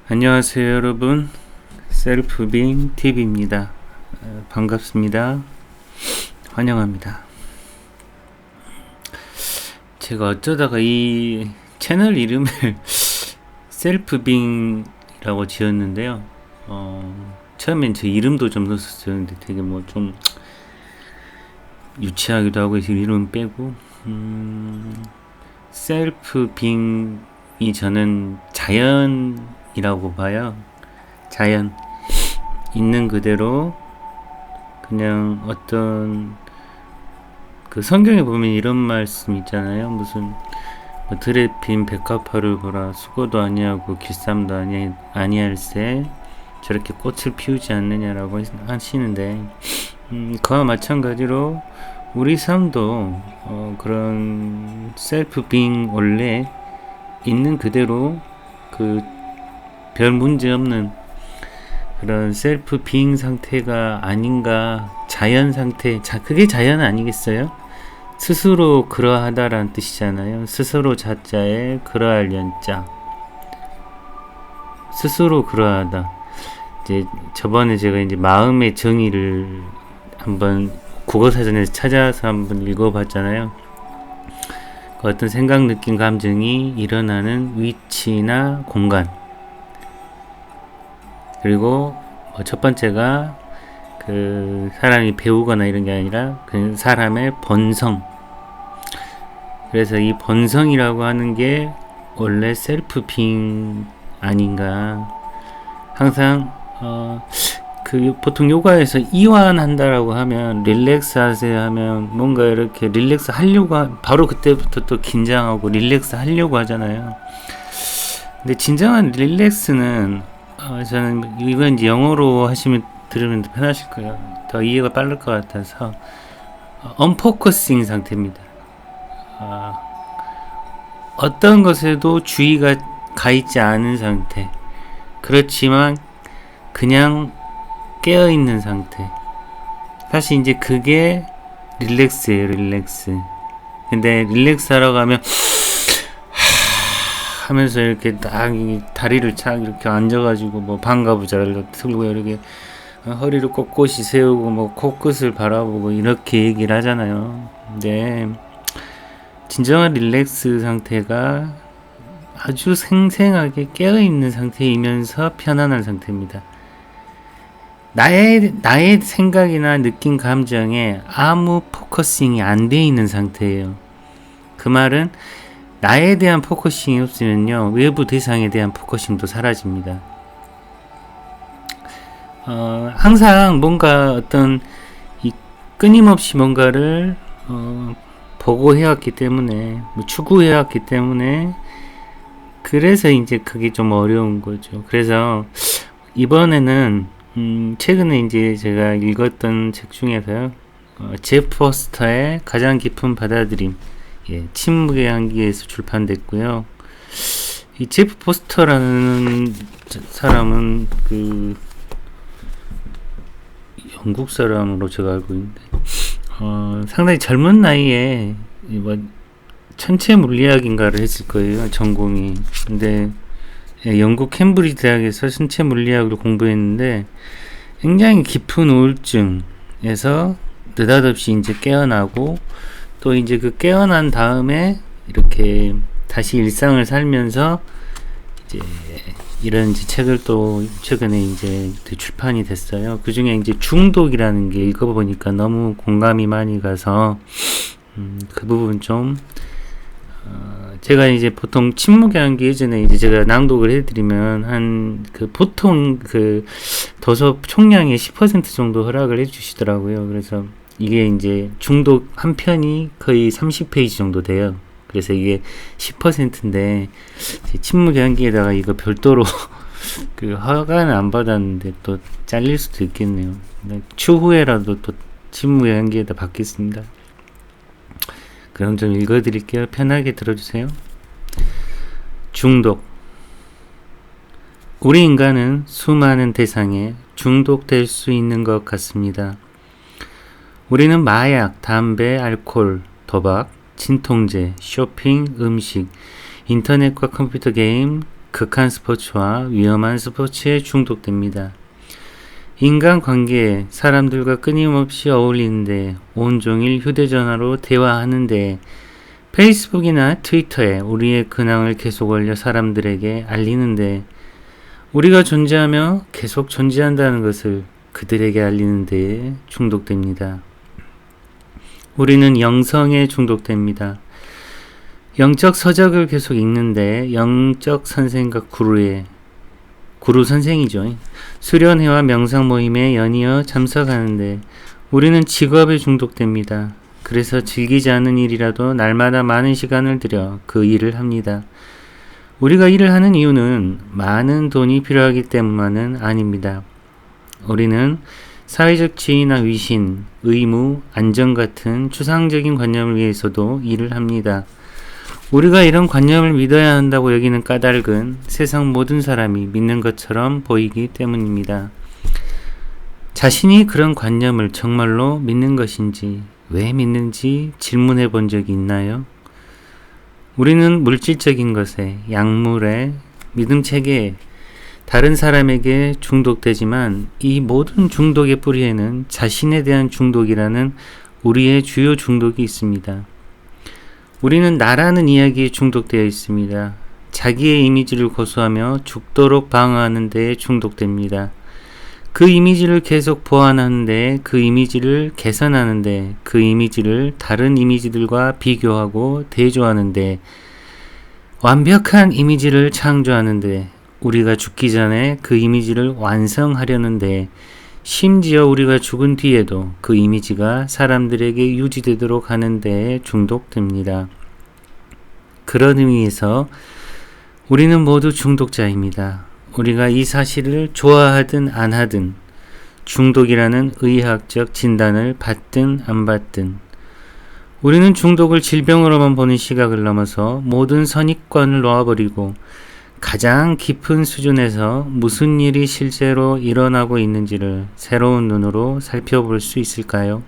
안녕하세요 여러분, 셀프빙 TV입니다. 반갑습니다. 환영합니다. 제가 어쩌다가 이 채널 이름을 셀프빙이라고 지었는데요. 처음엔 제 이름도 좀 넣었어요. 근데 되게 뭐 좀 유치하기도 하고 해서 이름 빼고 셀프빙이 저는 자연이라고 봐요. 자연 있는 그대로 그냥 어떤 그 성경에 보면 이런 말씀 있잖아요. 무슨 뭐 들에 핀 백합화를 보라, 수고도 아니하고 길쌈도 아니할세 저렇게 꽃을 피우지 않느냐라고 하시는데, 그와 마찬가지로 우리 삶도 그런 셀프빙 원래 있는 그대로 그 별 문제 없는 그런 셀프 빙 상태가 아닌가. 자연 상태, 그게 자연 아니겠어요? 스스로 그러하다라는 뜻이잖아요. 스스로 자자에 그러할 연자, 스스로 그러하다. 이제 저번에 제가 이제 마음의 정의를 한번 국어사전에서 찾아서 한번 읽어봤잖아요. 그 어떤 생각, 느낌, 감정이 일어나는 위치나 공간, 그리고 첫 번째가 그 사람이 배우거나 이런 게 아니라 그 사람의 본성. 그래서 이 본성이라고 하는 게 원래 셀프빙 아닌가. 항상 그 보통 요가에서 이완한다라고 하면, 릴렉스 하세요 하면 뭔가 이렇게 릴렉스 하려고 바로 그때부터 또 긴장하고 릴렉스 하려고 하잖아요. 근데 진정한 릴렉스는 저는 이건 이제 영어로 들으면 더 편하실 거예요. 더 이해가 빠를 것 같아서 언포커싱 상태입니다. 어떤 것에도 주의가 가 있지 않은 상태. 그렇지만 그냥 깨어 있는 상태. 사실 이제 그게 릴렉스예요, 릴렉스. 근데 릴렉스 하러 가면 하면서 이렇게 딱 다리를 착 이렇게 앉아가지고 뭐 방가부자를 들고 이렇게 허리를 꼿꼿이 세우고 뭐 코끝을 바라보고 이렇게 얘기를 하잖아요. 근데 진정한 릴렉스 상태가 아주 생생하게 깨어있는 상태이면서 편안한 상태입니다. 나의 생각이나 느낌, 감정에 아무 포커싱이 안 돼 있는 상태예요. 그 말은 나에 대한 포커싱이 없으면요, 외부 대상에 대한 포커싱도 사라집니다. 항상 뭔가 어떤 끊임없이 뭔가를 보고 해왔기 때문에, 추구해왔기 때문에, 그래서 이제 그게 좀 어려운 거죠. 그래서 이번에는 최근에 이제 제가 읽었던 책 중에서요, 제프 포스터의 가장 깊은 받아들임, 침묵의 향기에서 출판됐고요. 이 제프 포스터라는 사람은 그 영국 사람으로 제가 알고 있는데, 상당히 젊은 나이에 뭐 천체 물리학인가를 했을 거예요, 전공이. 근데 영국 캠브리지 대학에서 신체 물리학을 공부했는데 굉장히 깊은 우울증에서 느닷없이 이제 깨어나고, 또 이제 그 깨어난 다음에 이렇게 다시 일상을 살면서 이제 이런 이제 책을 또 최근에 이제 출판이 됐어요. 그 중에 이제 중독이라는 게 읽어보니까 너무 공감이 많이 가서 그 부분 좀 제가 이제 보통 침묵의 향기 예전에 이제 제가 낭독을 해드리면 한 그 보통 그 도서 총량의 10% 정도 허락을 해주시더라고요. 그래서 이게 이제 중독 한 편이 거의 30페이지 정도 돼요. 그래서 이게 10%인데 침묵의 향기에다가 이거 별도로 그 허가는 안 받았는데 또 잘릴 수도 있겠네요. 추후에라도 또 침묵의 향기에다 받겠습니다. 그럼 좀 읽어드릴게요. 편하게 들어주세요. 중독. 우리 인간은 수많은 대상에 중독될 수 있는 것 같습니다. 우리는 마약, 담배, 알코올, 도박, 진통제, 쇼핑, 음식, 인터넷과 컴퓨터 게임, 극한 스포츠와 위험한 스포츠에 중독됩니다. 인간관계에 사람들과 끊임없이 어울리는데 온종일 휴대전화로 대화하는데 페이스북이나 트위터에 우리의 근황을 계속 올려 사람들에게 알리는데 우리가 존재하며 계속 존재한다는 것을 그들에게 알리는 데에 중독됩니다. 우리는 영성에 중독됩니다. 영적 서적을 계속 읽는데 영적 선생과 구루 선생이죠. 수련회와 명상 모임에 연이어 참석하는데 우리는 직업에 중독됩니다. 그래서 즐기지 않는 일이라도 날마다 많은 시간을 들여 그 일을 합니다. 우리가 일을 하는 이유는 많은 돈이 필요하기 때문만은 아닙니다. 우리는 사회적 지위나 위신, 의무, 안전 같은 추상적인 관념을 위해서도 일을 합니다. 우리가 이런 관념을 믿어야 한다고 여기는 까닭은 세상 모든 사람이 믿는 것처럼 보이기 때문입니다. 자신이 그런 관념을 정말로 믿는 것인지 왜 믿는지 질문해 본 적이 있나요? 우리는 물질적인 것에, 약물에, 믿음 체계에, 다른 사람에게 중독되지만 이 모든 중독의 뿌리에는 자신에 대한 중독이라는 우리의 주요 중독이 있습니다. 우리는 나라는 이야기에 중독되어 있습니다. 자기의 이미지를 고수하며 죽도록 방어하는 데에 중독됩니다. 그 이미지를 계속 보완하는데, 그 이미지를 개선하는데, 그 이미지를 다른 이미지들과 비교하고 대조하는데, 완벽한 이미지를 창조하는데, 우리가 죽기 전에 그 이미지를 완성하려는데, 심지어 우리가 죽은 뒤에도 그 이미지가 사람들에게 유지되도록 하는 데에 중독됩니다. 그런 의미에서 우리는 모두 중독자입니다. 우리가 이 사실을 좋아하든 안 하든 중독이라는 의학적 진단을 받든 안 받든 우리는 중독을 질병으로만 보는 시각을 넘어서 모든 선입관을 놓아버리고 가장 깊은 수준에서 무슨 일이 실제로 일어나고 있는지를 새로운 눈으로 살펴볼 수 있을까요?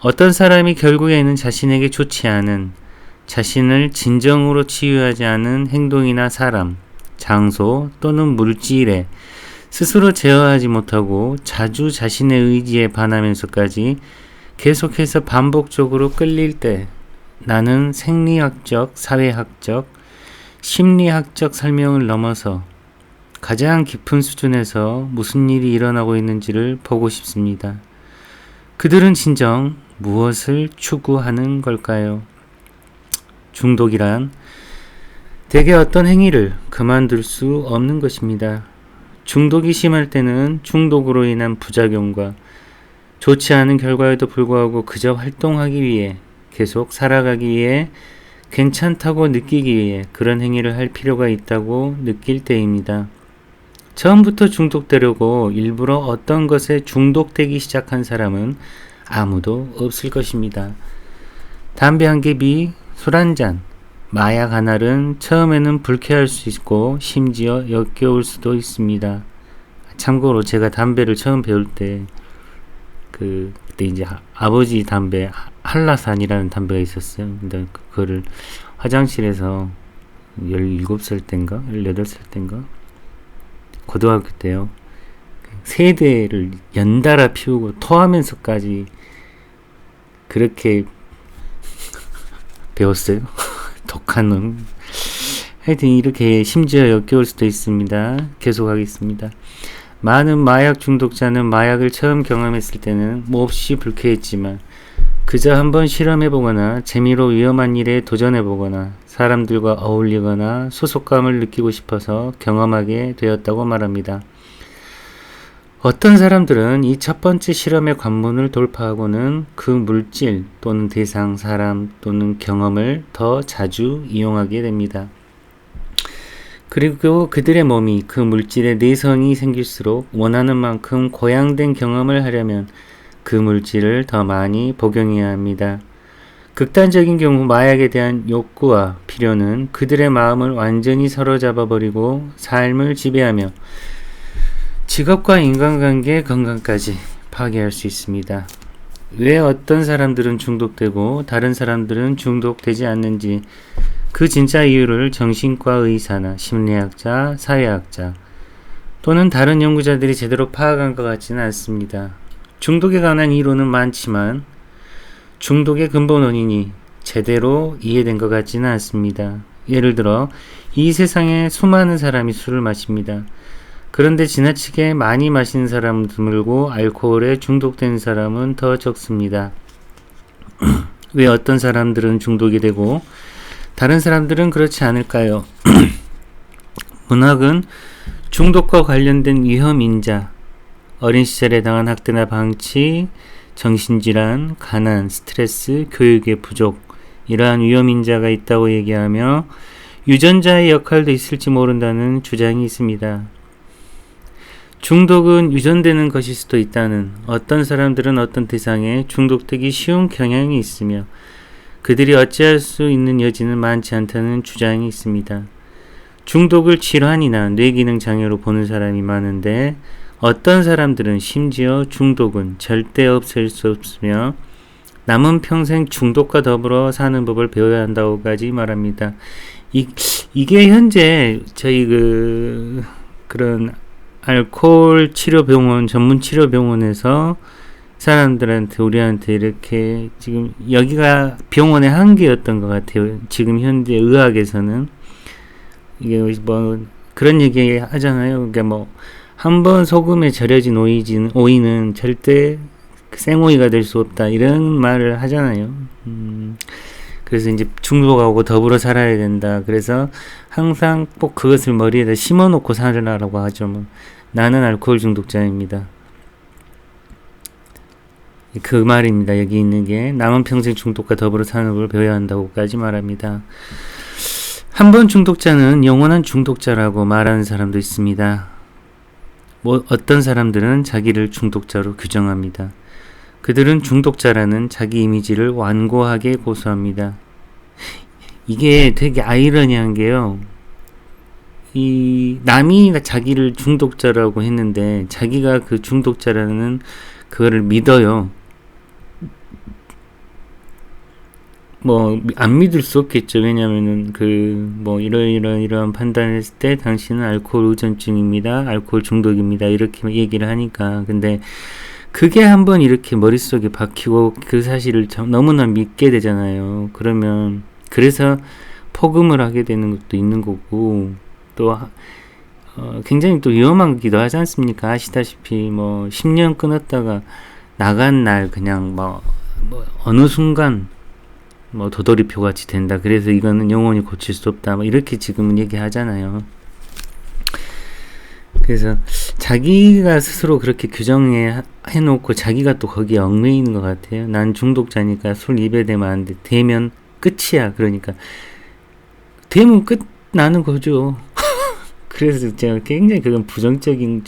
어떤 사람이 결국에는 자신에게 좋지 않은, 자신을 진정으로 치유하지 않은 행동이나 사람, 장소 또는 물질에 스스로 제어하지 못하고 자주 자신의 의지에 반하면서까지 계속해서 반복적으로 끌릴 때 나는 생리학적, 사회학적, 심리학적 설명을 넘어서 가장 깊은 수준에서 무슨 일이 일어나고 있는지를 보고 싶습니다. 그들은 진정 무엇을 추구하는 걸까요? 중독이란 대개 어떤 행위를 그만둘 수 없는 것입니다. 중독이 심할 때는 중독으로 인한 부작용과 좋지 않은 결과에도 불구하고 그저 활동하기 위해, 계속 살아가기 위해, 괜찮다고 느끼기 위해 그런 행위를 할 필요가 있다고 느낄 때입니다. 처음부터 중독되려고 일부러 어떤 것에 중독되기 시작한 사람은 아무도 없을 것입니다. 담배 한 개비, 술 한 잔, 마약 한 알은 처음에는 불쾌할 수 있고 심지어 역겨울 수도 있습니다. 참고로 제가 담배를 처음 배울 때 그때 이제 아버지 담배 한라산이라는 담배가 있었어요. 근데 그거를 화장실에서 17살 땐가 18살 땐가 고등학교 때요. 세 대를 연달아 피우고 토하면서까지 그렇게 배웠어요. 독한 놈. 하여튼 이렇게 심지어 역겨울 수도 있습니다. 계속하겠습니다. 많은 마약 중독자는 마약을 처음 경험했을 때는 몹시 불쾌했지만 그저 한번 실험해보거나 재미로 위험한 일에 도전해보거나 사람들과 어울리거나 소속감을 느끼고 싶어서 경험하게 되었다고 말합니다. 어떤 사람들은 이 첫 번째 실험의 관문을 돌파하고는 그 물질 또는 대상, 사람 또는 경험을 더 자주 이용하게 됩니다. 그리고 그들의 몸이 그 물질에 내성이 생길수록 원하는 만큼 고양된 경험을 하려면 그 물질을 더 많이 복용해야 합니다. 극단적인 경우 마약에 대한 욕구와 필요는 그들의 마음을 완전히 사로잡아버리고 삶을 지배하며 직업과 인간관계 건강까지 파괴할 수 있습니다. 왜 어떤 사람들은 중독되고 다른 사람들은 중독되지 않는지 그 진짜 이유를 정신과 의사나 심리학자, 사회학자 또는 다른 연구자들이 제대로 파악한 것 같지는 않습니다. 중독에 관한 이론은 많지만 중독의 근본 원인이 제대로 이해된 것 같지는 않습니다. 예를 들어 이 세상에 수많은 사람이 술을 마십니다. 그런데 지나치게 많이 마시는 사람은 드물고 알코올에 중독된 사람은 더 적습니다. 왜 어떤 사람들은 중독이 되고 다른 사람들은 그렇지 않을까요? 문학은 중독과 관련된 위험인자, 어린 시절에 당한 학대나 방치, 정신질환, 가난, 스트레스, 교육의 부족, 이러한 위험인자가 있다고 얘기하며 유전자의 역할도 있을지 모른다는 주장이 있습니다. 중독은 유전되는 것일 수도 있다는, 어떤 사람들은 어떤 대상에 중독되기 쉬운 경향이 있으며 그들이 어찌할 수 있는 여지는 많지 않다는 주장이 있습니다. 중독을 질환이나 뇌기능 장애로 보는 사람이 많은데 어떤 사람들은 심지어 중독은 절대 없앨 수 없으며 남은 평생 중독과 더불어 사는 법을 배워야 한다고까지 말합니다. 이게 현재 저희 그런 알코올 치료병원, 전문 치료병원에서 사람들한테, 우리한테 이렇게 지금 여기가 병원의 한계였던 것 같아요. 지금 현재 의학에서는 이게 뭐 그런 얘기 하잖아요. 그러니까 뭐 한번 소금에 절여진 오이는 절대 생오이가 될 수 없다, 이런 말을 하잖아요. 그래서 이제 중독하고 더불어 살아야 된다. 그래서 항상 꼭 그것을 머리에다 심어놓고 살으라고 하죠. 뭐 나는 알코올 중독자입니다. 그 말입니다. 여기 있는 게 남은 평생 중독과 더불어 사는 걸 배워야 한다고까지 말합니다. 한 번 중독자는 영원한 중독자라고 말하는 사람도 있습니다. 어떤 사람들은 자기를 중독자로 규정합니다. 그들은 중독자라는 자기 이미지를 완고하게 고수합니다. 이게 되게 아이러니한 게요. 남이 자기를 중독자라고 했는데 자기가 그 중독자라는 그거를 믿어요. 뭐 안 믿을 수 없겠죠. 왜냐면은 이러한 판단을 했을 때 당신은 알코올 의존증입니다, 알코올 중독입니다, 이렇게 얘기를 하니까. 근데 그게 한번 이렇게 머릿속에 박히고 그 사실을 너무나 믿게 되잖아요. 그러면 그래서 폭음을 하게 되는 것도 있는 거고, 또 굉장히 또 위험하기도 하지 않습니까? 아시다시피 10년 끊었다가 나간 날 그냥 어느 순간 도돌이표 같이 된다. 그래서 이거는 영원히 고칠 수 없다. 이렇게 지금은 얘기하잖아요. 그래서 자기가 스스로 그렇게 규정해놓고 자기가 또 거기에 얽매이는 것 같아요. 난 중독자니까 술 입에 대면 안 돼. 되면 끝이야. 그러니까 되면 끝나는 거죠. 그래서 제가 굉장히 그건 부정적인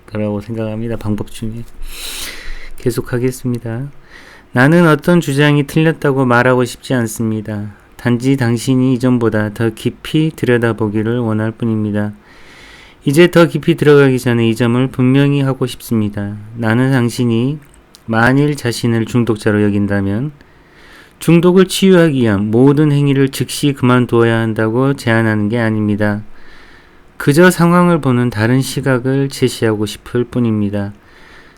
거라고 생각합니다. 방법 중에. 계속하겠습니다. 나는 어떤 주장이 틀렸다고 말하고 싶지 않습니다. 단지 당신이 이전보다 더 깊이 들여다보기를 원할 뿐입니다. 이제 더 깊이 들어가기 전에 이 점을 분명히 하고 싶습니다. 나는 당신이 만일 자신을 중독자로 여긴다면 중독을 치유하기 위한 모든 행위를 즉시 그만두어야 한다고 제안하는 게 아닙니다. 그저 상황을 보는 다른 시각을 제시하고 싶을 뿐입니다.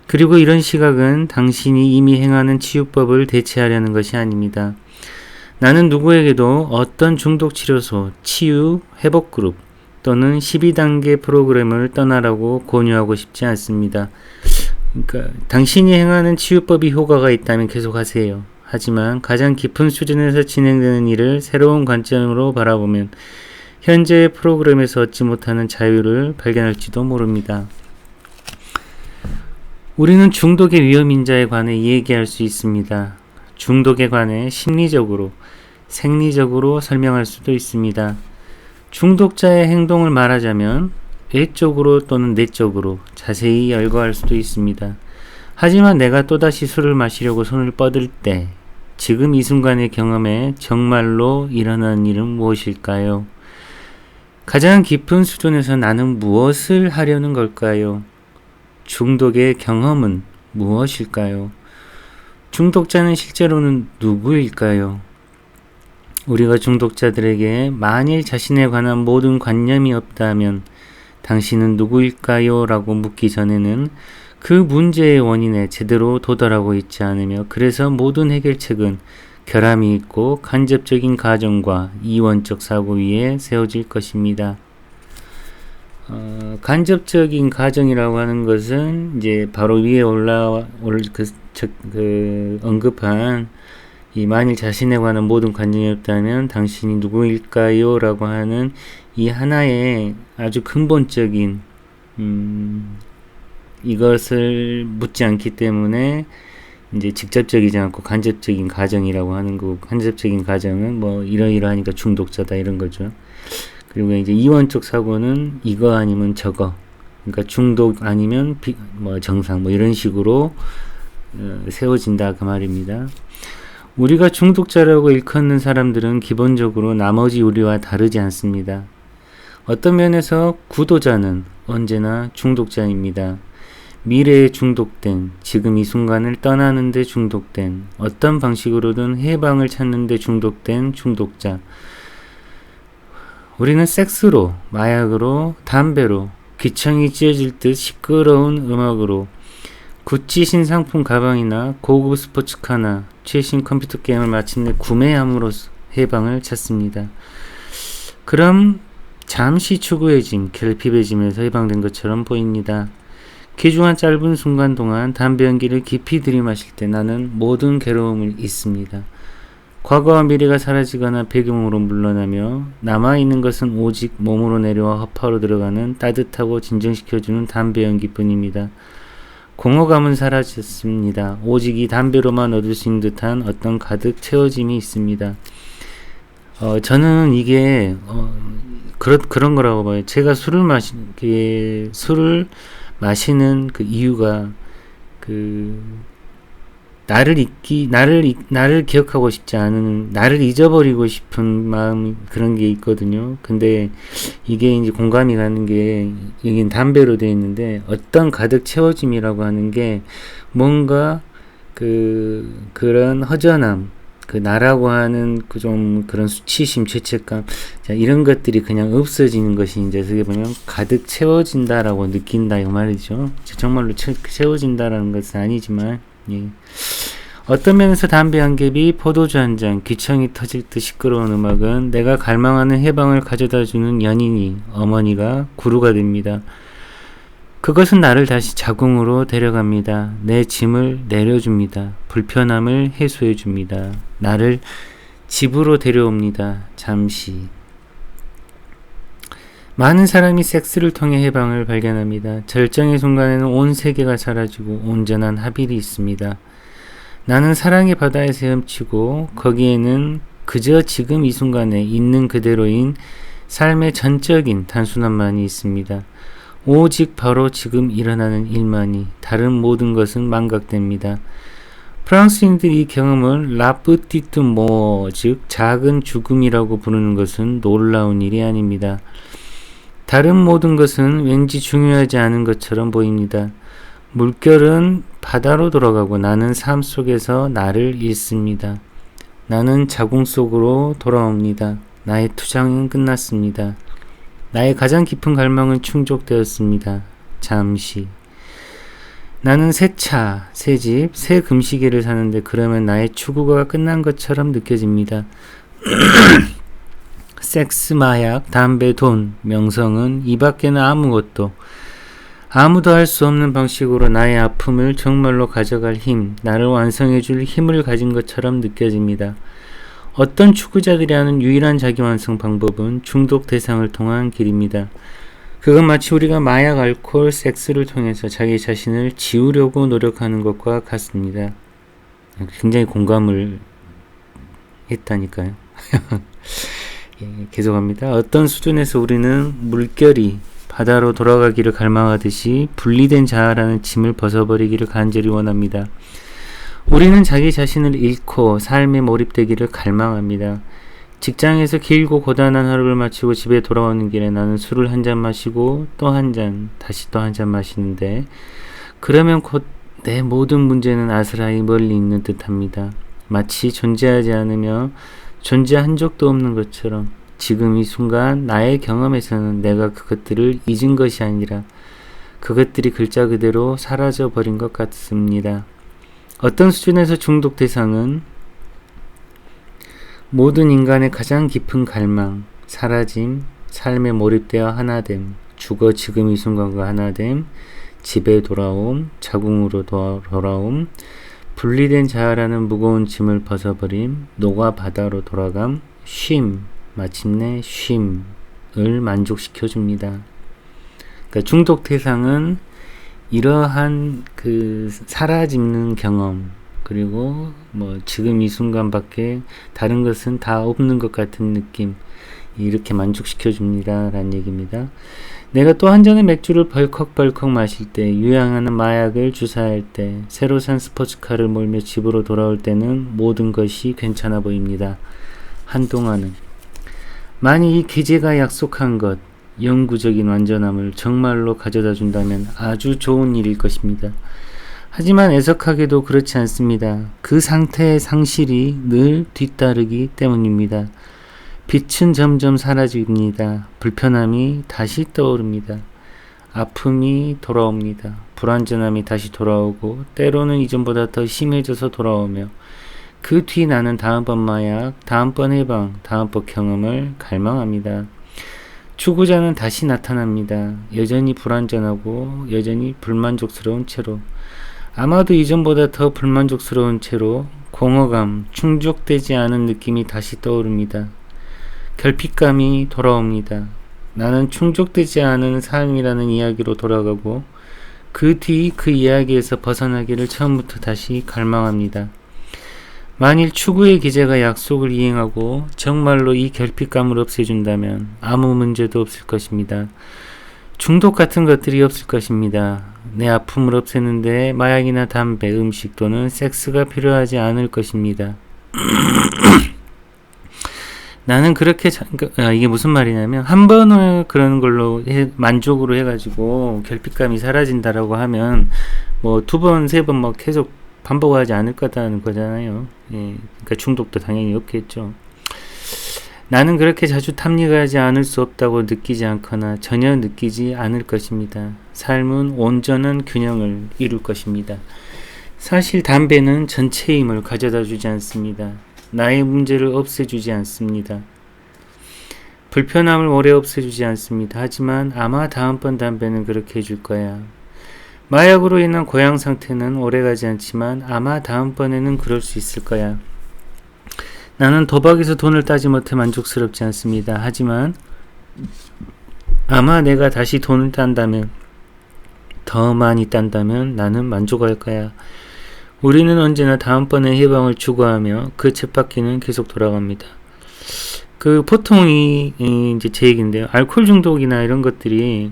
그리고 이런 시각은 당신이 이미 행하는 치유법을 대체하려는 것이 아닙니다. 나는 누구에게도 어떤 중독치료소, 치유, 회복그룹 또는 12단계 프로그램을 떠나라고 권유하고 싶지 않습니다. 그러니까 당신이 행하는 치유법이 효과가 있다면 계속하세요. 하지만 가장 깊은 수준에서 진행되는 일을 새로운 관점으로 바라보면 현재의 프로그램에서 얻지 못하는 자유를 발견할지도 모릅니다. 우리는 중독의 위험인자에 관해 얘기할 수 있습니다. 중독에 관해 심리적으로, 생리적으로 설명할 수도 있습니다. 중독자의 행동을 말하자면 외적으로 또는 내적으로 자세히 열거할 수도 있습니다. 하지만 내가 또다시 술을 마시려고 손을 뻗을 때 지금 이 순간의 경험에 정말로 일어난 일은 무엇일까요? 가장 깊은 수준에서 나는 무엇을 하려는 걸까요? 중독의 경험은 무엇일까요? 중독자는 실제로는 누구일까요? 우리가 중독자들에게 만일 자신에 관한 모든 관념이 없다면 당신은 누구일까요? 라고 묻기 전에는 그 문제의 원인에 제대로 도달하고 있지 않으며 그래서 모든 해결책은 결함이 있고 간접적인 가정과 이원적 사고 위에 세워질 것입니다. 간접적인 가정이라고 하는 것은 이제 바로 위에 언급한 이 만일 자신에 관한 모든 관념이 없다면 당신이 누구일까요? 라고 하는 이 하나의 아주 근본적인 이것을 묻지 않기 때문에 이제 직접적이지 않고 간접적인 가정이라고 하는 거고, 간접적인 가정은 뭐 이러이러하니까 중독자다 이런 거죠. 그리고 이제 이원적 사고는 이거 아니면 저거, 그러니까 중독 아니면 뭐 정상 뭐 이런 식으로 세워진다 그 말입니다. 우리가 중독자라고 일컫는 사람들은 기본적으로 나머지 우리와 다르지 않습니다. 어떤 면에서 구도자는 언제나 중독자입니다. 미래에 중독된, 지금 이 순간을 떠나는데 중독된, 어떤 방식으로든 해방을 찾는데 중독된 중독자. 우리는 섹스로, 마약으로, 담배로, 귀청이 찢어질 듯 시끄러운 음악으로, 구찌 신상품 가방이나 고급 스포츠카나 최신 컴퓨터 게임을 마침내 구매함으로써 해방을 찾습니다. 그럼 잠시 추구해짐, 결핍해짐에서 해방된 것처럼 보입니다. 귀중한 짧은 순간 동안 담배 연기를 깊이 들이마실 때 나는 모든 괴로움을 잊습니다. 과거와 미래가 사라지거나 배경으로 물러나며 남아있는 것은 오직 몸으로 내려와 허파로 들어가는 따뜻하고 진정시켜주는 담배 연기뿐입니다. 공허감은 사라졌습니다. 오직 이 담배로만 얻을 수 있는 듯한 어떤 가득 채워짐이 있습니다. 저는 이게 그런 거라고 봐요. 제가 술을 마시는 그 이유가 나를 기억하고 싶지 않은, 나를 잊어버리고 싶은 마음, 그런 게 있거든요. 근데 이게 이제 공감이 가는 게, 여긴 담배로 되어 있는데, 어떤 가득 채워짐이라고 하는 게, 뭔가, 그런 허전함, 나라고 하는 그런 수치심, 죄책감, 자, 이런 것들이 그냥 없어지는 것이 이제 어떻게 보면 가득 채워진다라고 느낀다, 이 말이죠. 정말로 채워진다라는 것은 아니지만, 예. 어떤 면에서 담배 한 갭이, 포도주 한 잔, 귀청이 터질 듯 시끄러운 음악은 내가 갈망하는 해방을 가져다주는 연인이, 어머니가 구루가 됩니다. 그것은 나를 다시 자궁으로 데려갑니다. 내 짐을 내려줍니다. 불편함을 해소해줍니다. 나를 집으로 데려옵니다. 잠시. 많은 사람이 섹스를 통해 해방을 발견합니다. 절정의 순간에는 온 세계가 사라지고 온전한 합일이 있습니다. 나는 사랑의 바다에서 헤엄치고 거기에는 그저 지금 이 순간에 있는 그대로인 삶의 전적인 단순함만이 있습니다. 오직 바로 지금 일어나는 일만이, 다른 모든 것은 망각됩니다. 프랑스인들이 이 경험을 라프티트 모, 즉 작은 죽음이라고 부르는 것은 놀라운 일이 아닙니다. 다른 모든 것은 왠지 중요하지 않은 것처럼 보입니다. 물결은 바다로 돌아가고 나는 삶 속에서 나를 잃습니다. 나는 자궁 속으로 돌아옵니다. 나의 투장은 끝났습니다. 나의 가장 깊은 갈망은 충족되었습니다. 잠시. 나는 새 차, 새 집, 새 금시계를 사는데 그러면 나의 추구가 끝난 것처럼 느껴집니다. 섹스, 마약, 담배, 돈, 명성은 이 밖에는 아무도 할 수 없는 방식으로 나의 아픔을 정말로 가져갈 힘, 나를 완성해줄 힘을 가진 것처럼 느껴집니다. 어떤 추구자들이 하는 유일한 자기완성 방법은 중독 대상을 통한 길입니다. 그건 마치 우리가 마약, 알코올, 섹스를 통해서 자기 자신을 지우려고 노력하는 것과 같습니다. 굉장히 공감을 했다니까요. 예, 계속합니다. 어떤 수준에서 우리는 물결이 바다로 돌아가기를 갈망하듯이 분리된 자아라는 짐을 벗어버리기를 간절히 원합니다. 우리는 자기 자신을 잃고 삶에 몰입되기를 갈망합니다. 직장에서 길고 고단한 하루를 마치고 집에 돌아오는 길에 나는 술을 한 잔 마시고 또 한 잔, 다시 또 한 잔 마시는데 그러면 곧 내 모든 문제는 아스라이 멀리 있는 듯 합니다. 마치 존재하지 않으며 존재한 적도 없는 것처럼 지금 이 순간 나의 경험에서는 내가 그것들을 잊은 것이 아니라 그것들이 글자 그대로 사라져 버린 것 같습니다. 어떤 수준에서 중독 대상은 모든 인간의 가장 깊은 갈망, 사라짐, 삶에 몰입되어 하나됨, 죽어 지금 이 순간과 하나됨, 집에 돌아옴, 자궁으로 돌아옴, 분리된 자아라는 무거운 짐을 벗어버림, 녹아 바다로 돌아감, 쉼, 마침내 쉼을 만족시켜줍니다. 그러니까 중독 대상은 이러한 그 사라지는 경험, 그리고 뭐 지금 이 순간밖에 다른 것은 다 없는 것 같은 느낌, 이렇게 만족시켜 줍니다 라는 얘기입니다. 내가 또 한 잔의 맥주를 벌컥벌컥 마실 때, 유양하는 마약을 주사할 때, 새로 산 스포츠카를 몰며 집으로 돌아올 때는 모든 것이 괜찮아 보입니다. 한동안은. 만약 이 기제가 약속한 것, 영구적인 완전함을 정말로 가져다 준다면 아주 좋은 일일 것입니다. 하지만 애석하게도 그렇지 않습니다. 그 상태의 상실이 늘 뒤따르기 때문입니다. 빛은 점점 사라집니다. 불편함이 다시 떠오릅니다. 아픔이 돌아옵니다. 불완전함이 다시 돌아오고 때로는 이전보다 더 심해져서 돌아오며 그 뒤 나는 다음번 마약, 다음번 해방, 다음번 경험을 갈망합니다. 추구자는 다시 나타납니다. 여전히 불완전하고 여전히 불만족스러운 채로, 아마도 이전보다 더 불만족스러운 채로 공허감, 충족되지 않은 느낌이 다시 떠오릅니다. 결핍감이 돌아옵니다. 나는 충족되지 않은 삶이라는 이야기로 돌아가고 그 뒤 그 이야기에서 벗어나기를 처음부터 다시 갈망합니다. 만일 추구의 기제가 약속을 이행하고 정말로 이 결핍감을 없애준다면 아무 문제도 없을 것입니다. 중독 같은 것들이 없을 것입니다. 내 아픔을 없애는데 마약이나 담배, 음식 또는 섹스가 필요하지 않을 것입니다. 나는 그렇게 이게 무슨 말이냐면, 한 번을 그런 걸로 만족으로 해가지고 결핍감이 사라진다라고 하면 뭐 두 번, 세 번 막 계속 반복하지 않을 거다는 거잖아요. 예, 그러니까 중독도 당연히 없겠죠. 나는 그렇게 자주 탐닉하지 않을 수 없다고 느끼지 않거나 전혀 느끼지 않을 것입니다. 삶은 온전한 균형을 이룰 것입니다. 사실 담배는 전체의 힘을 가져다 주지 않습니다. 나의 문제를 없애주지 않습니다. 불편함을 오래 없애주지 않습니다. 하지만 아마 다음번 담배는 그렇게 해줄 거야. 마약으로 인한 고양 상태는 오래가지 않지만 아마 다음번에는 그럴 수 있을 거야. 나는 도박에서 돈을 따지 못해 만족스럽지 않습니다. 하지만 아마 내가 다시 돈을 딴다면, 더 많이 딴다면 나는 만족할 거야. 우리는 언제나 다음번에 해방을 추구하며 그 쳇바퀴는 계속 돌아갑니다. 보통 이제 제 얘기인데요. 알코올 중독이나 이런 것들이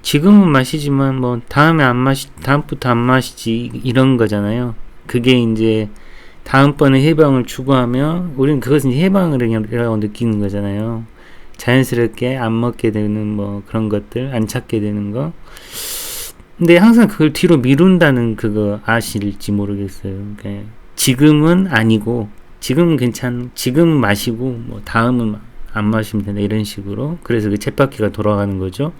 지금은 마시지만 뭐 다음부터 안 마시지 이런 거잖아요. 그게 이제 다음번에 해방을 추구하며 우리는 그것은 해방이라고 느끼는 거잖아요. 자연스럽게 안 먹게 되는 뭐 그런 것들, 안 찾게 되는 거. 근데 항상 그걸 뒤로 미룬다는 그거 아실지 모르겠어요. 그러니까 지금은 아니고, 지금은 마시고, 뭐 다음은 안 마시면 된다 이런 식으로. 그래서 그 쳇바퀴가 돌아가는 거죠.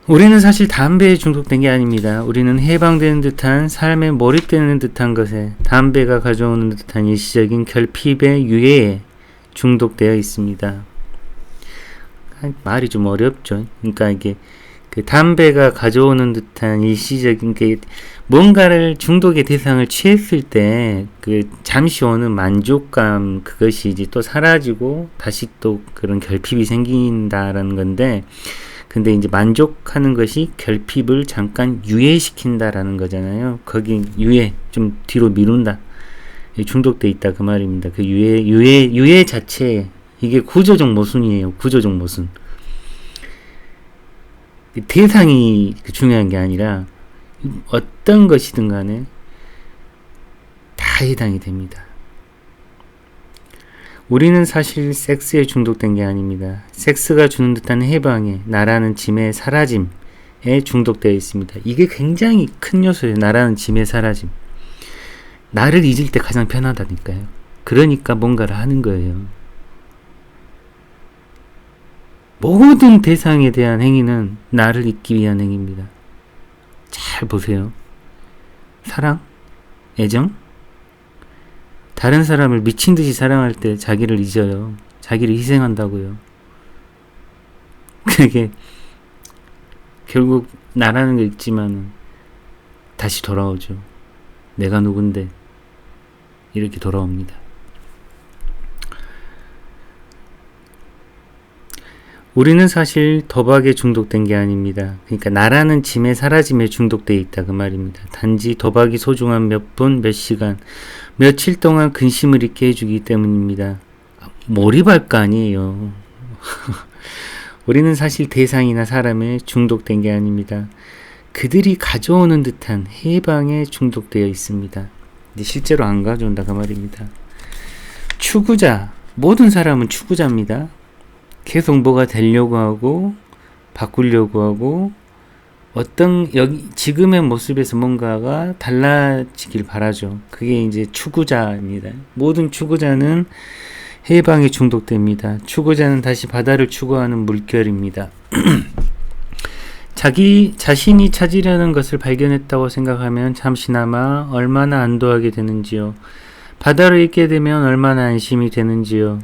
우리는 사실 담배에 중독된 게 아닙니다. 우리는 해방되는 듯한, 삶에 몰입되는 듯한 것에, 담배가 가져오는 듯한 일시적인 결핍의 유해에 중독되어 있습니다. 말이 좀 어렵죠. 그러니까 이게 그 담배가 가져오는 듯한 일시적인 게, 뭔가를 중독의 대상을 취했을 때 그 잠시 오는 만족감, 그것이 이제 또 사라지고 다시 또 그런 결핍이 생긴다라는 건데, 근데 이제 만족하는 것이 결핍을 잠깐 유예시킨다라는 거잖아요. 거기 좀 뒤로 미룬다. 중독돼 있다 그 말입니다. 그 유예 자체, 이게 구조적 모순이에요. 구조적 모순. 대상이 중요한 게 아니라 어떤 것이든 간에 다 해당이 됩니다. 우리는 사실 섹스에 중독된 게 아닙니다. 섹스가 주는 듯한 해방에, 나라는 짐의 사라짐에 중독되어 있습니다. 이게 굉장히 큰 요소예요. 나라는 짐의 사라짐. 나를 잊을 때 가장 편하다니까요. 그러니까 뭔가를 하는 거예요. 모든 대상에 대한 행위는 나를 잊기 위한 행위입니다. 잘 보세요. 사랑, 애정, 다른 사람을 미친 듯이 사랑할 때 자기를 잊어요. 자기를 희생한다고요. 그게 결국 나라는 게 있지만 다시 돌아오죠. 내가 누군데 이렇게 돌아옵니다. 우리는 사실 도박에 중독된 게 아닙니다. 그러니까 나라는 짐의 사라짐에 중독되어 있다 그 말입니다. 단지 도박이 소중한 몇 분, 몇 시간, 며칠 동안 근심을 잊게 해주기 때문입니다. 몰입할 거 아니에요. 우리는 사실 대상이나 사람에 중독된 게 아닙니다. 그들이 가져오는 듯한 해방에 중독되어 있습니다. 근데 실제로 안 가져온다 그 말입니다. 추구자, 모든 사람은 추구자입니다. 계속 뭐가 되려고 하고 바꾸려고 하고 지금의 모습에서 뭔가가 달라지길 바라죠. 그게 이제 추구자입니다. 모든 추구자는 해방에 중독됩니다. 추구자는 다시 바다를 추구하는 물결입니다. 자신이 찾으려는 것을 발견했다고 생각하면 잠시나마 얼마나 안도하게 되는지요. 바다로 있게 되면 얼마나 안심이 되는지요.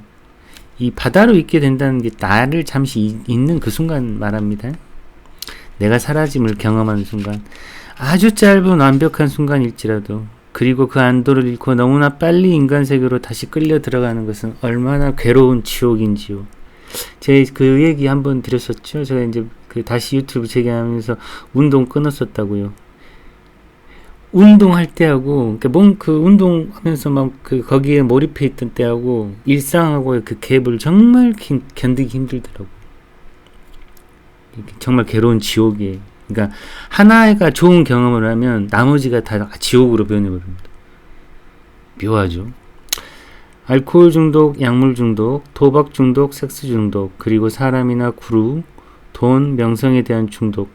이 바다로 있게 된다는 게 나를 잠시 잊는 그 순간 말합니다. 내가 사라짐을 경험하는 순간, 아주 짧은 완벽한 순간일지라도, 그리고 그 안도를 잃고 너무나 빨리 인간 세계로 다시 끌려 들어가는 것은 얼마나 괴로운 지옥인지요. 제가 그 얘기 한번 드렸었죠. 제가 이제 다시 유튜브 재개하면서 운동 끊었었다고요. 운동할 때하고, 그러니까 운동하면서 거기에 몰입해 있던 때하고, 일상하고의 그 갭을 정말 견디기 힘들더라고요. 정말 괴로운 지옥이에요. 그러니까, 하나가 좋은 경험을 하면, 나머지가 다 지옥으로 변해버립니다. 묘하죠? 알코올 중독, 약물 중독, 도박 중독, 섹스 중독, 그리고 사람이나 구루, 돈, 명성에 대한 중독,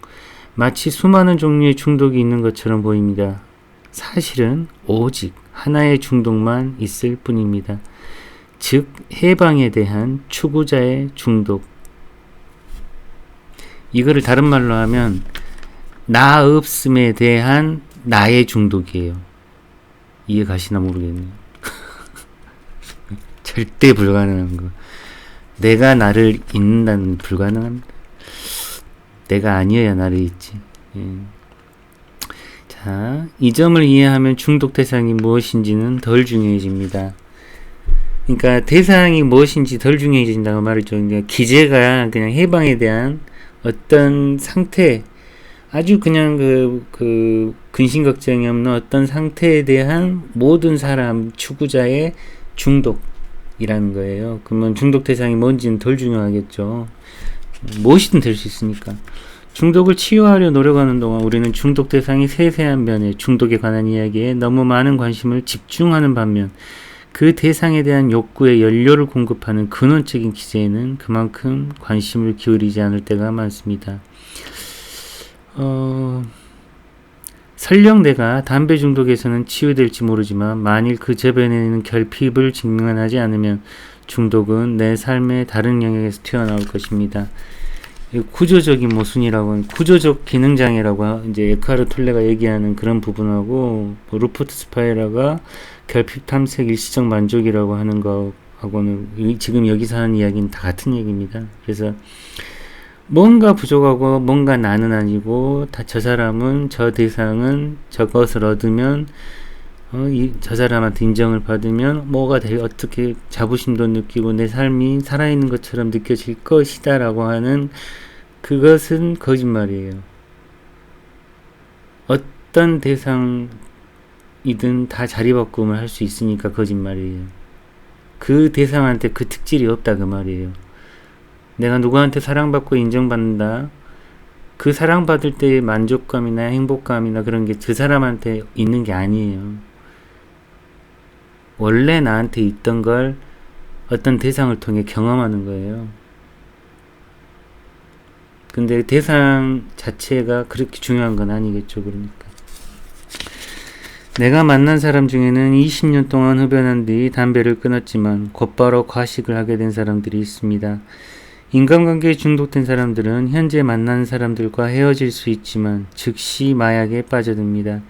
마치 수많은 종류의 중독이 있는 것처럼 보입니다. 사실은 오직 하나의 중독만 있을 뿐입니다. 즉 해방에 대한 추구자의 중독. 이거를 다른 말로 하면 나 없음에 대한 나의 중독이에요. 이해 가시나 모르겠네요. 절대 불가능한 거. 내가 나를 잊는다는 불가능합니다. 내가 아니어야 나를 잊지. 예. 자, 이 점을 이해하면 중독 대상이 무엇인지는 덜 중요해집니다. 그러니까 대상이 무엇인지 덜 중요해진다고 말이죠. 그러니까 기제가 그냥 해방에 대한 어떤 상태, 아주 그냥 근심 걱정이 없는 어떤 상태에 대한 모든 사람 추구자의 중독이라는 거예요. 그러면 중독 대상이 뭔지는 덜 중요하겠죠. 무엇이든 될 수 있으니까. 중독을 치유하려 노력하는 동안 우리는 중독 대상이 세세한 면에 중독에 관한 이야기에 너무 많은 관심을 집중하는 반면 그 대상에 대한 욕구에 연료를 공급하는 근원적인 기제에는 그만큼 관심을 기울이지 않을 때가 많습니다. 설령 내가 담배 중독에서는 치유될지 모르지만 만일 그 저변에는 결핍을 직면하지 않으면 중독은 내 삶의 다른 영역에서 튀어나올 것입니다. 구조적인 모순이라고, 구조적 기능장애라고 이제 에크하르 톨레가 얘기하는 그런 부분하고 루퍼트 스파이라가 결핍 탐색 일시적 만족이라고 하는 거하고는 지금 여기서 하는 이야기는 다 같은 얘기입니다. 그래서 뭔가 부족하고 뭔가 나는 아니고 저 사람은, 저 대상은 저것을 얻으면 저 사람한테 인정을 받으면 뭐가 되게 어떻게 자부심도 느끼고 내 삶이 살아있는 것처럼 느껴질 것이다 라고 하는, 그것은 거짓말이에요. 어떤 대상이든 다 자리바꿈을 할 수 있으니까 거짓말이에요. 그 대상한테 그 특질이 없다 그 말이에요. 내가 누구한테 사랑받고 인정받는다, 그 사랑받을 때의 만족감이나 행복감이나 그런 게 그 사람한테 있는 게 아니에요. 원래 나한테 있던 걸 어떤 대상을 통해 경험하는 거예요. 근데 대상 자체가 그렇게 중요한 건 아니겠죠. 그러니까 내가 만난 사람 중에는 20년 동안 흡연한 뒤 담배를 끊었지만 곧바로 과식을 하게 된 사람들이 있습니다. 인간관계에 중독된 사람들은 현재 만난 사람들과 헤어질 수 있지만 즉시 마약에 빠져듭니다.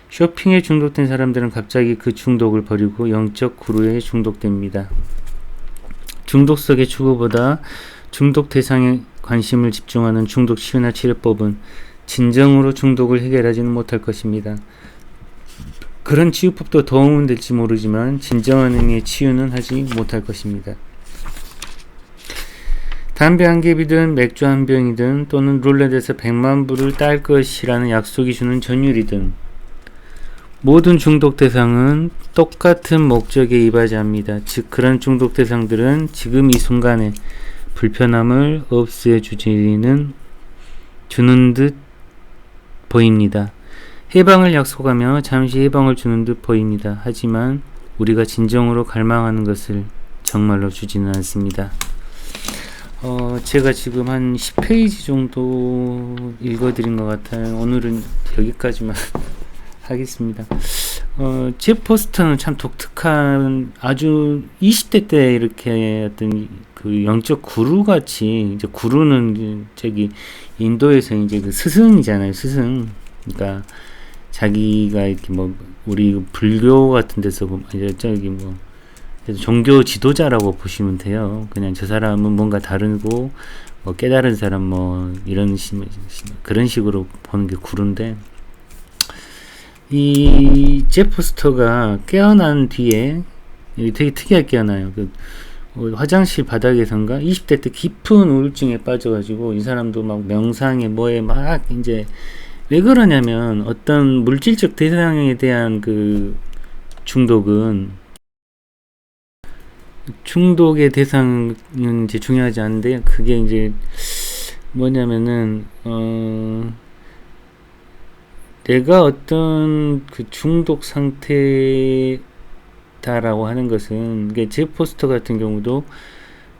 쇼핑에 중독된 사람들은 갑자기 그 중독을 버리고 영적 구루에 중독됩니다. 중독성의 추구보다 중독 대상에 관심을 집중하는 중독 치유나 치료법은 진정으로 중독을 해결하지는 못할 것입니다. 그런 치유법도 도움은 될지 모르지만 진정한 의미의 치유는 하지 못할 것입니다. 담배 한 갭이든 맥주 한 병이든 또는 룰렛에서 100만 불을 딸 것이라는 약속이 주는 전율이든 모든 중독 대상은 똑같은 목적에 이바지합니다. 즉 그런 중독 대상들은 지금 이 순간에 불편함을 없애주는 듯 보입니다. 해방을 약속하며 잠시 해방을 주는 듯 보입니다. 하지만 우리가 진정으로 갈망하는 것을 정말로 주지는 않습니다. 제가 지금 한 10페이지 정도 읽어드린 것 같아요. 오늘은 여기까지만 하겠습니다. 제프 포스터는 참 독특한, 아주 20대 때 이렇게 어떤 그 영적 구루 같이, 이제 구루는 저기 인도에서 이제 그 스승이잖아요, 스승. 그러니까 자기가 이렇게 뭐 우리 불교 같은 데서 이제 저기 뭐 종교 지도자라고 보시면 돼요. 그냥 저 사람은 뭔가 다르고 뭐 깨달은 사람 뭐 이런 그런 식으로 보는 게 구루인데, 이 제프 포스터가 깨어난 뒤에 되게 특이하게 깨어나요. 그 화장실 바닥에선가 20대 때 깊은 우울증에 빠져가지고 이 사람도 막 명상에 뭐에 막 이제 왜 그러냐면 어떤 물질적 대상에 대한 그 중독의 대상은 이제 중요하지 않은데, 그게 이제 뭐냐면은 내가 어떤 그 중독 상태다라고 하는 것은, 이게 제프 포스터 같은 경우도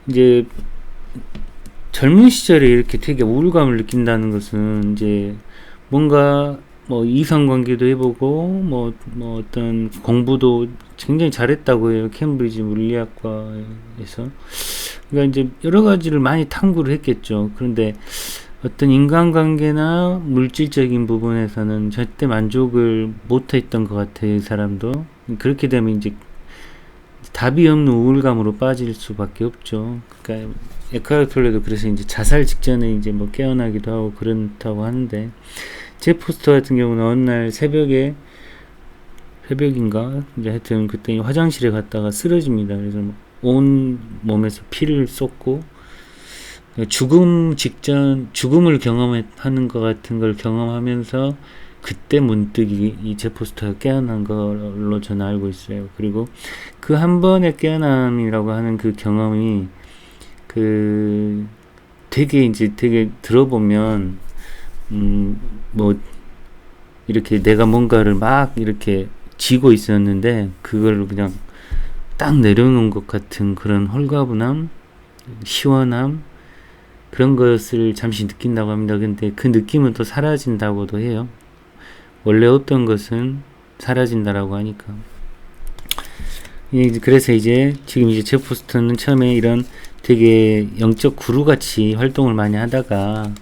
이제 젊은 시절에 이렇게 되게 우울감을 느낀다는 것은 이제 뭔가 뭐 이성관계도 해보고 뭐 어떤 공부도 굉장히 잘했다고 해요. 캠브리지 물리학과에서. 그러니까 이제 여러 가지를 많이 탐구를 했겠죠. 그런데 어떤 인간관계나 물질적인 부분에서는 절대 만족을 못했던 것 같아요, 이 사람도. 그렇게 되면 이제 답이 없는 우울감으로 빠질 수밖에 없죠. 그러니까 에크하르트 톨레도 그래서 이제 자살 직전에 이제 뭐 깨어나기도 하고 그렇다고 하는데, 제프 포스터 같은 경우는 어느 날 새벽인가 이제 하여튼 그때 화장실에 갔다가 쓰러집니다. 그래서 온 몸에서 피를 쏟고 죽음 직전, 죽음을 경험하는 것 같은 걸 경험하면서 그때 문득 이 제프 포스터가 깨어난 걸로 저는 알고 있어요. 그리고 그 한 번의 깨어남이라고 하는 그 경험이 되게 들어보면 뭐 이렇게 내가 뭔가를 막 이렇게 쥐고 있었는데 그걸 그냥 딱 내려놓은 것 같은 그런 홀가분함, 시원함, 그런 것을 잠시 느낀다고 합니다. 근데 그 느낌은 또 사라진다고도 해요. 원래 없던 것은 사라진다라고 하니까. 그래서 이제 지금 이제 제프 포스터는 처음에 이런 되게 영적 구루같이 활동을 많이 하다가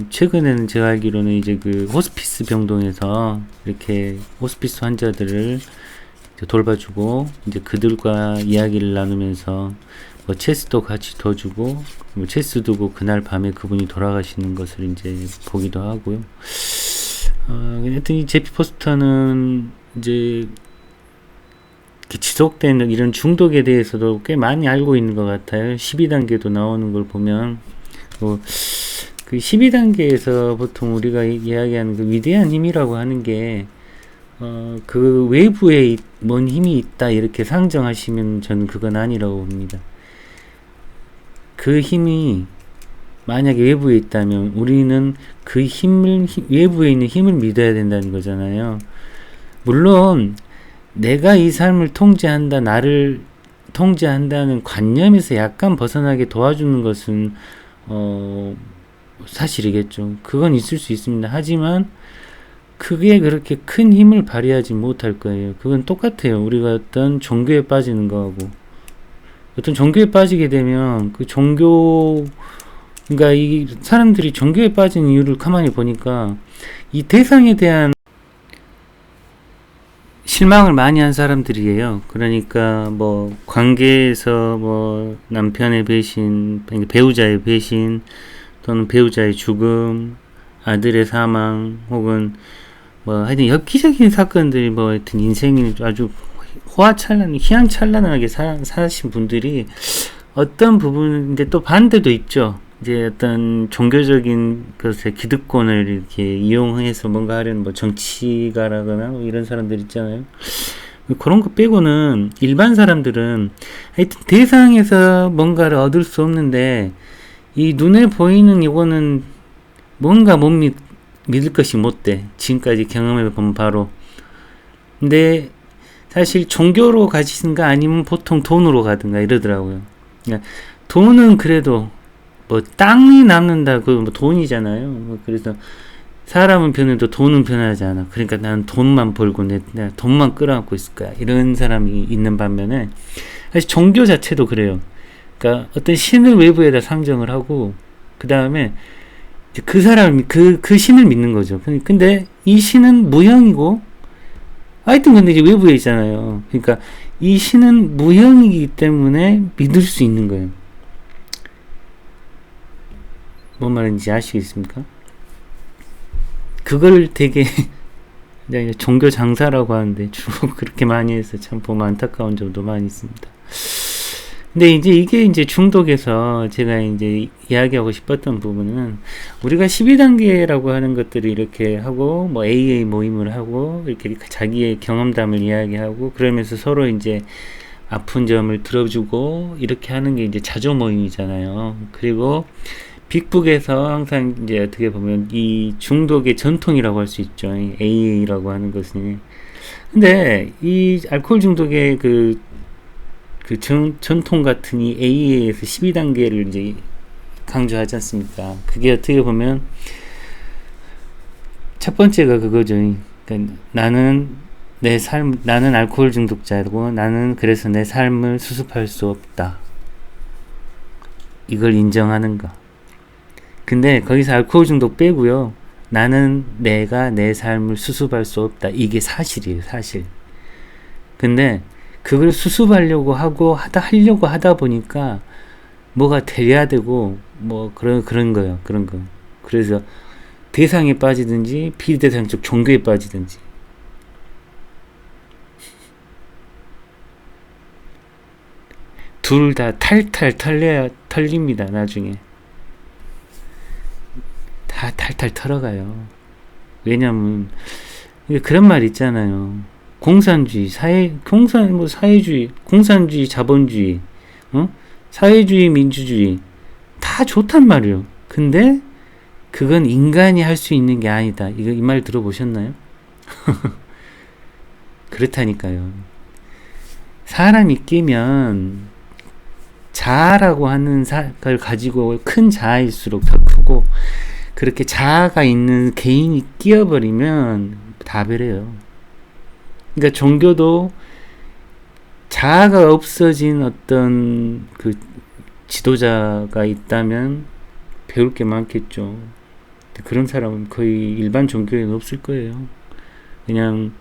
최근에는 제가 알기로는 이제 그 호스피스 병동에서 이렇게 호스피스 환자들을 돌봐주고 이제 그들과 이야기를 나누면서 뭐 체스도 같이 더 주고 뭐 체스 두고 그날 밤에 그분이 돌아가시는 것을 이제 보기도 하고요. 하여튼 이 제프 포스터는 이제 지속된 이런 중독에 대해서도 꽤 많이 알고 있는 것 같아요. 12단계도 나오는 걸 보면 그 12단계에서 보통 우리가 이야기하는 그 위대한 힘이라고 하는 게 그 외부에 뭔 힘이 있다 이렇게 상정하시면 저는 그건 아니라고 봅니다. 그 힘이 만약에 외부에 있다면 우리는 그 외부에 있는 힘을 믿어야 된다는 거잖아요. 물론 내가 이 삶을 통제한다, 나를 통제한다는 관념에서 약간 벗어나게 도와주는 것은 사실이겠죠. 그건 있을 수 있습니다. 하지만 그게 그렇게 큰 힘을 발휘하지 못할 거예요. 그건 똑같아요. 우리가 어떤 종교에 빠지는 거하고 어떤 종교에 빠지게 되면 그 종교 그러니까 이 사람들이 종교에 빠진 이유를 가만히 보니까 이 대상에 대한 실망을 많이 한 사람들이에요. 그러니까 뭐 관계에서 뭐 남편의 배신, 배우자의 배신 또는 배우자의 죽음, 아들의 사망 혹은 뭐 하여튼 엽기적인 사건들이 뭐 하여튼 인생이 아주 희양찬란하게 사신 분들이 어떤 부분인데 또 반대도 있죠. 이제 어떤 종교적인 것의 기득권을 이렇게 이용해서 뭔가 하려는 뭐 정치가라거나 뭐 이런 사람들 있잖아요. 그런 거 빼고는 일반 사람들은 하여튼 대상에서 뭔가를 얻을 수 없는데 이 눈에 보이는 이거는 뭔가 못 믿을 것이 못 돼. 지금까지 경험해 본 바로. 근데 사실 종교로 가시든가 아니면 보통 돈으로 가든가 이러더라고요. 그러니까 돈은 그래도 뭐 땅이 남는다고 뭐 돈이잖아요. 뭐 그래서 사람은 변해도 돈은 변하지 않아. 그러니까 나는 돈만 벌고 내가 돈만 끌어안고 있을 거야. 이런 사람이 있는 반면에 사실 종교 자체도 그래요. 그러니까 어떤 신을 외부에다 상정을 하고 그 다음에 그 사람이 그 신을 믿는 거죠. 근데 이 신은 무형이고 하여튼 근데 이제 외부에 있잖아요. 그러니까 이 신은 무형이기 때문에 믿을 수 있는 거예요. 뭔 말인지 아시겠습니까? 그걸 되게 종교 장사라고 하는데 주로 그렇게 많이 해서 참 보면 안타까운 점도 많이 있습니다. 근데 이게 이제 중독에서 제가 이제 이야기하고 싶었던 부분은 우리가 12단계라고 하는 것들을 이렇게 하고 뭐 AA 모임을 하고 이렇게 자기의 경험담을 이야기하고 그러면서 서로 이제 아픈 점을 들어주고 이렇게 하는 게 이제 자조 모임이잖아요. 그리고 빅북에서 항상 이제 어떻게 보면 이 중독의 전통이라고 할 수 있죠. AA라고 하는 것은. 근데 이 알코올 중독의 전통 같은 이 AA에서 12단계를 이제 강조하지 않습니까? 그게 어떻게 보면 첫 번째가 그거죠. 그러니까 나는 알코올 중독자고 나는 그래서 내 삶을 수습할 수 없다. 이걸 인정하는 거. 근데 거기서 알코올 중독 빼고요. 나는 내가 내 삶을 수습할 수 없다. 이게 사실이에요, 사실. 근데 그걸 수습하려고 하려고 하다 보니까 뭐가 돼야 되고 뭐 그런 거예요. 그런 거. 그래서 대상에 빠지든지 비대상적 종교에 빠지든지. 둘 다 탈탈 털립니다, 나중에. 다 탈탈 털어가요. 왜냐면 그런 말 있잖아요. 공산주의, 사회주의, 공산주의, 자본주의, 사회주의, 민주주의 다 좋단 말이에요. 근데 그건 인간이 할 수 있는 게 아니다. 이 말 들어보셨나요? 그렇다니까요. 사람이 끼면 자아라고 하는 걸 가지고 큰 자아일수록 더 크고 그렇게 자아가 있는 개인이 끼어버리면 다 배려요. 그러니까 종교도 자아가 없어진 어떤 그 지도자가 있다면 배울 게 많겠죠. 그런 사람은 거의 일반 종교에는 없을 거예요. 그냥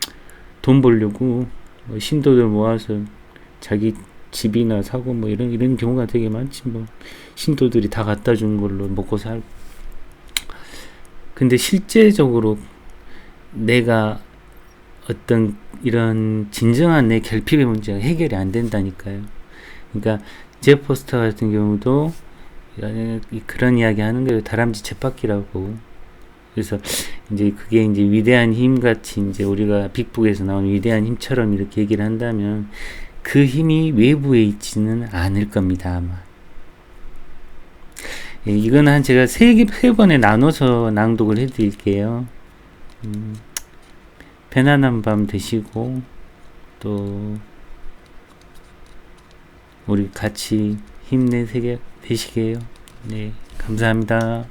돈 벌려고 뭐 신도들 모아서 자기 집이나 사고 뭐 이런 경우가 되게 많지. 뭐 신도들이 다 갖다 준 걸로 먹고 살고. 근데 실제적으로 내가 어떤 이런 진정한 내 결핍의 문제가 해결이 안 된다니까요. 그러니까 제프 포스터 같은 경우도 그런 이야기 하는 거예요. 다람쥐 쳇바퀴라고. 그래서 이제 그게 이제 위대한 힘 같이 이제 우리가 빅북에서 나온 위대한 힘처럼 이렇게 얘기를 한다면 그 힘이 외부에 있지는 않을 겁니다, 아마. 예, 이건 제가 세 번에 나눠서 낭독을 해드릴게요. 편안한 밤 되시고 또 우리 같이 힘내시게요. 네, 감사합니다.